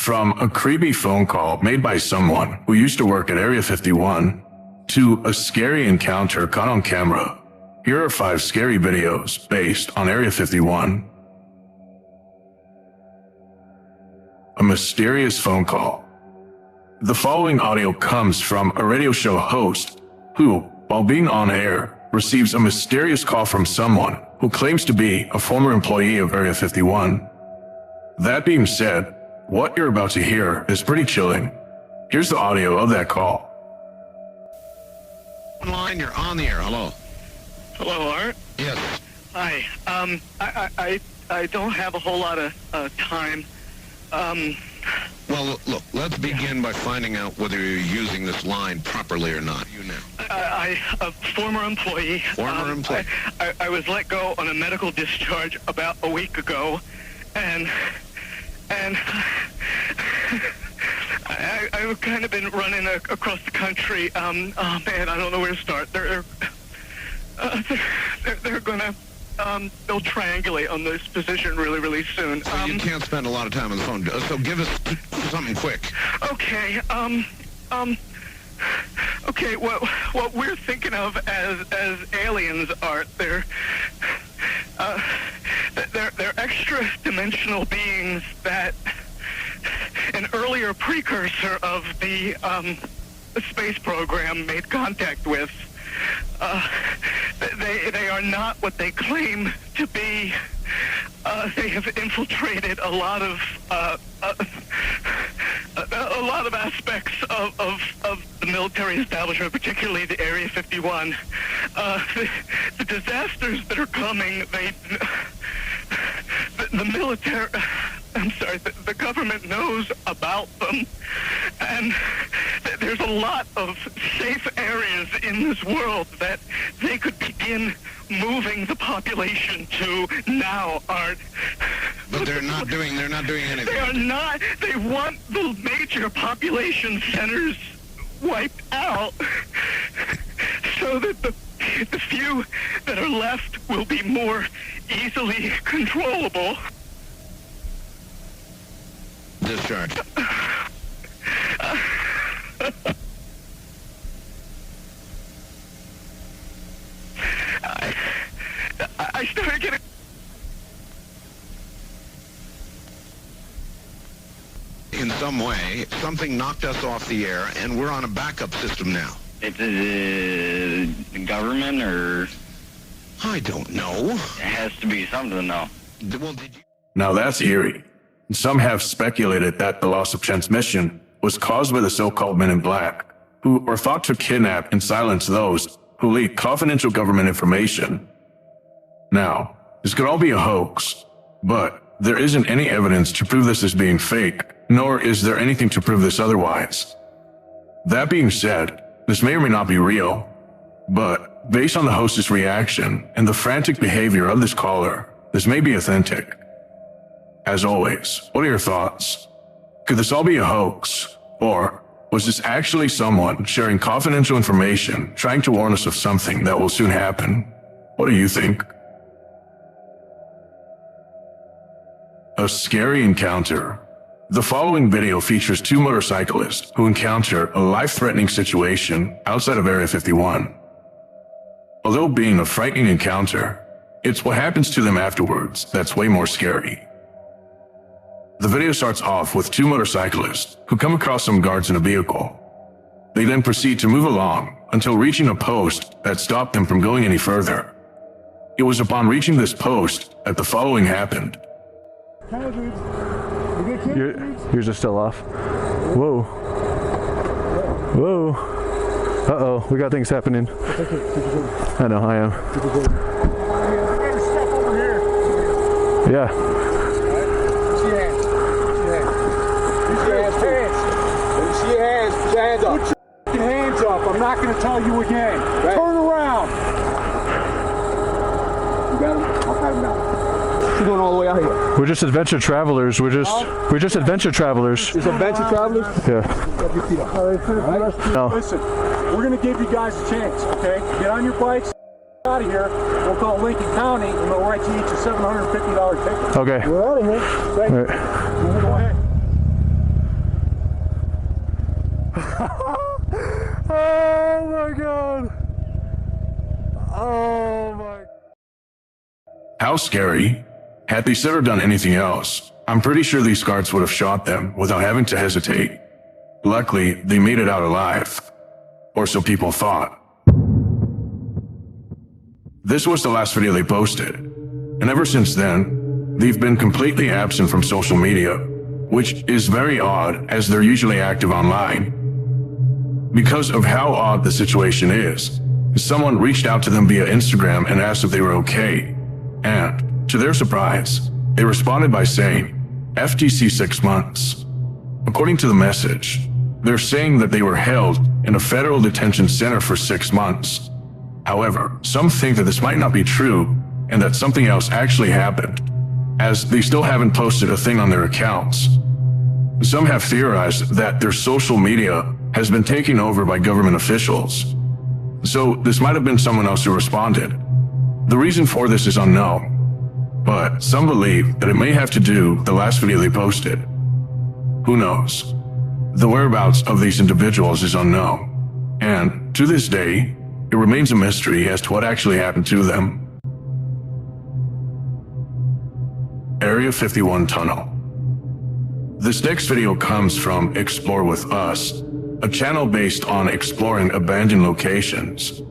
from a creepy phone call made by someone who used to work at Area 51 to a scary encounter caught on camera. Here are 5 scary videos based on Area 51. A mysterious phone call. The following audio comes from a radio show host who, while being on air, receives a mysterious call from someone who claims to be a former employee of Area 51. That being said, what you're about to hear is pretty chilling. Here's the audio of that call. Line, you're on the air. Hello. Hello, Art. Yes. Hi. I don't have a whole lot of time. Well, look, let's begin by finding out whether you're using this line properly or not. You know. A former employee. Former employee. I was let go on a medical discharge about a week ago, and I've kind of been running across the country. Oh man, I don't know where to start. They're gonna they'll triangulate on this position really soon. So you can't spend a lot of time on the phone. So give us something quick. Okay. Okay. What we're thinking of as aliens, Art, they're extra-dimensional beings that an earlier precursor of the space program made contact with. They are not what they claim to be. They have infiltrated a lot of aspects of the military establishment, particularly the Area 51. The disasters that are coming, the military, I'm sorry, the government knows about them, and there's a lot of safe areas in this world that they could begin moving the population to now, Art. But they're not doing anything. They are not. They want the major population centers wiped out so that the few that are left will be more easily controllable. Discharge. I started getting... In some way, something knocked us off the air, and we're on a backup system now. It's the government, or... I don't know. It has to be something, though. Well, did you... Now that's eerie. Some have speculated that the loss of transmission was caused by the so-called Men in Black, who were thought to kidnap and silence those who leak confidential government information. Now, this could all be a hoax, but there isn't any evidence to prove this as being fake, nor is there anything to prove this otherwise. That being said, this may or may not be real, but based on the host's reaction and the frantic behavior of this caller, this may be authentic. As always, what are your thoughts? Could this all be a hoax? Or was this actually someone sharing confidential information, trying to warn us of something that will soon happen? What do you think? A scary encounter. The following video features 2 motorcyclists who encounter a life-threatening situation outside of Area 51. Although being a frightening encounter, it's what happens to them afterwards that's way more scary. The video starts off with 2 motorcyclists who come across some guards in a vehicle. They then proceed to move along until reaching a post that stopped them from going any further. It was upon reaching this post that the following happened. Yours are still off. Whoa. Whoa. Uh-oh, we got things happening. I know, I am. Yeah. Put your hands up. I'm not going to tell you again. Right. Turn around. You got him? I'll have him now. You're going all the way out here. We're just adventure travelers. We're just adventure travelers. Is adventure travelers? Yeah. Rub your feet up. All right. No. Listen, we're going to give you guys a chance, okay? Get on your bikes, out of here. We'll call Lincoln County, and they'll write you each a $750 ticket. Okay. We're out of here. Right. All right. Go ahead. Oh my god. Oh my. How scary. Had they said or done anything else, I'm pretty sure these guards would have shot them without having to hesitate. Luckily, they made it out alive. Or so people thought. This was the last video they posted, and ever since then, they've been completely absent from social media, which is very odd as they're usually active online. Because of how odd the situation is, someone reached out to them via Instagram and asked if they were okay, and, to their surprise, they responded by saying, FTC 6 months. According to the message, they're saying that they were held in a federal detention center for 6 months. However, some think that this might not be true and that something else actually happened, as they still haven't posted a thing on their accounts. Some have theorized that their social media has been taken over by government officials. So this might have been someone else who responded. The reason for this is unknown, but some believe that it may have to do with the last video they posted. Who knows? The whereabouts of these individuals is unknown, and to this day, it remains a mystery as to what actually happened to them. Area 51 Tunnel. This next video comes from Explore With Us, a channel based on exploring abandoned locations.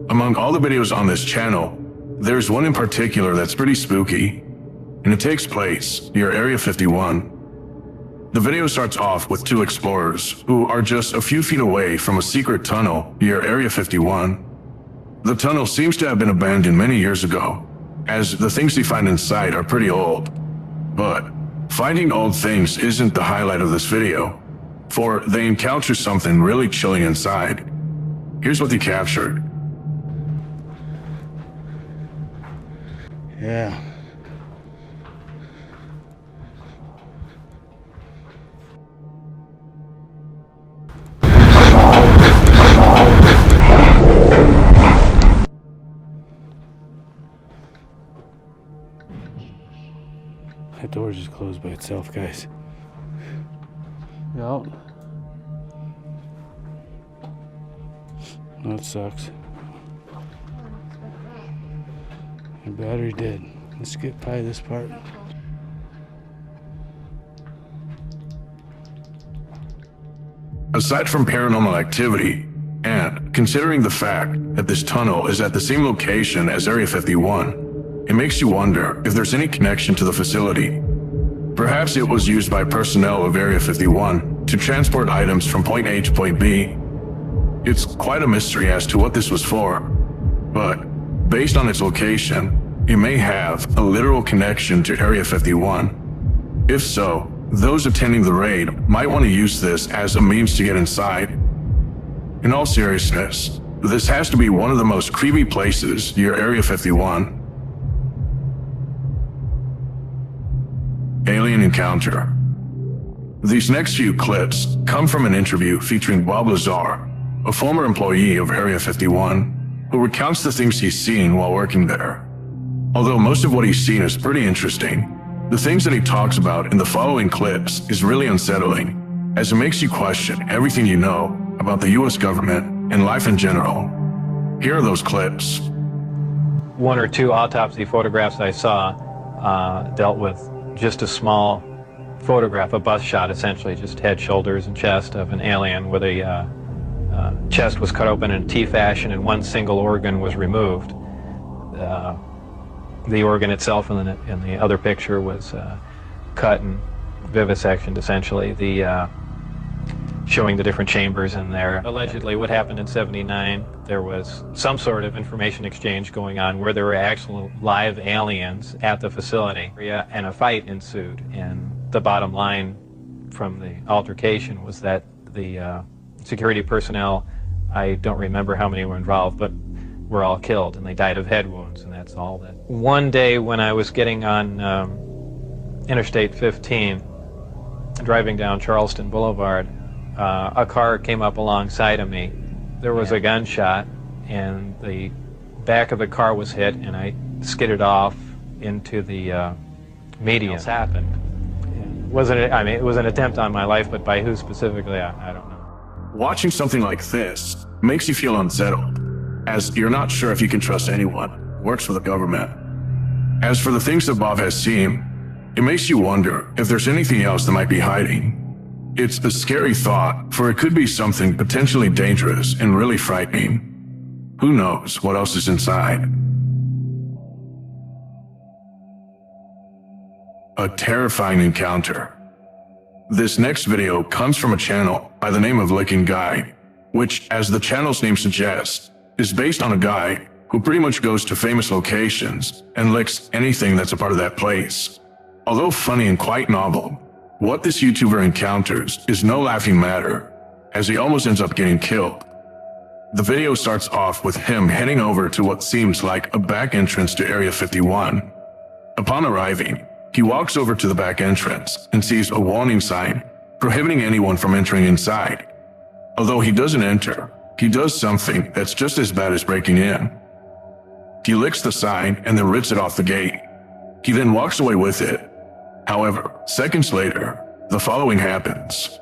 Among all the videos on this channel, there's one in particular that's pretty spooky, and it takes place near Area 51. The video starts off with two explorers who are just a few feet away from a secret tunnel near Area 51. The tunnel seems to have been abandoned many years ago, as the things they find inside are pretty old. But finding old things isn't the highlight of this video, for they encounter something really chilling inside. Here's what they captured. Yeah. That door just closed by itself, guys. Yep. That sucks. The battery dead. Let's get by this part. Aside from paranormal activity, and considering the fact that this tunnel is at the same location as Area 51, it makes you wonder if there's any connection to the facility. Perhaps it was used by personnel of Area 51 to transport items from point A to point B. It's quite a mystery as to what this was for, but based on its location, it may have a literal connection to Area 51. If so, those attending the raid might want to use this as a means to get inside. In all seriousness, this has to be one of the most creepy places near Area 51. Alien encounter. These next few clips come from an interview featuring Bob Lazar, a former employee of Area 51, who recounts the things he's seen while working there. Although most of what he's seen is pretty interesting, the things that he talks about in the following clips is really unsettling, as it makes you question everything you know about the US government and life in general. Here are those clips. One or two autopsy photographs I saw dealt with just a small photograph, a bust shot essentially, just head, shoulders, and chest of an alien where the chest was cut open in a T fashion and one single organ was removed. The organ itself in the other picture was cut and vivisectioned essentially, showing the different chambers in there. Allegedly what happened in '79, there was some sort of information exchange going on where there were actual live aliens at the facility, and a fight ensued. And the bottom line from the altercation was that the security personnel, I don't remember how many were involved, but were all killed, and they died of head wounds, and that's all that. One day when I was getting on Interstate 15, driving down Charleston Boulevard, a car came up alongside of me. There was a gunshot, and the back of the car was hit, and I skidded off into the median. What's happened? It was an attempt on my life, but by who specifically, I don't know. watching something like this makes you feel unsettled, as you're not sure if you can trust anyone who works for the government. As for the things that Bob has seen, it makes you wonder if there's anything else that might be hiding. It's a scary thought, for it could be something potentially dangerous and really frightening. Who knows what else is inside? A terrifying encounter. This next video comes from a channel by the name of Licking Guy, which, as the channel's name suggests, is based on a guy who pretty much goes to famous locations and licks anything that's a part of that place. Although funny and quite novel, what this YouTuber encounters is no laughing matter, as he almost ends up getting killed. The video starts off with him heading over to what seems like a back entrance to Area 51. Upon arriving, he walks over to the back entrance and sees a warning sign prohibiting anyone from entering inside. Although he doesn't enter, he does something that's just as bad as breaking in. He licks the sign and then rips it off the gate. He then walks away with it. However, seconds later, the following happens.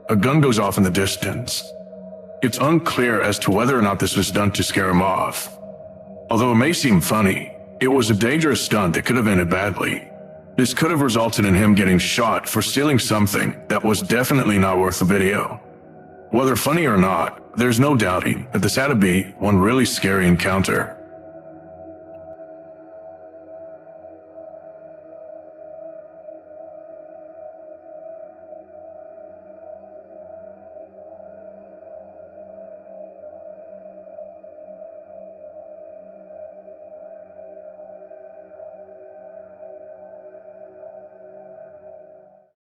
A gun goes off in the distance. It's unclear as to whether or not this was done to scare him off. Although it may seem funny, it was a dangerous stunt that could have ended badly. This could have resulted in him getting shot for stealing something that was definitely not worth the video. Whether funny or not, there's no doubting that this had to be one really scary encounter.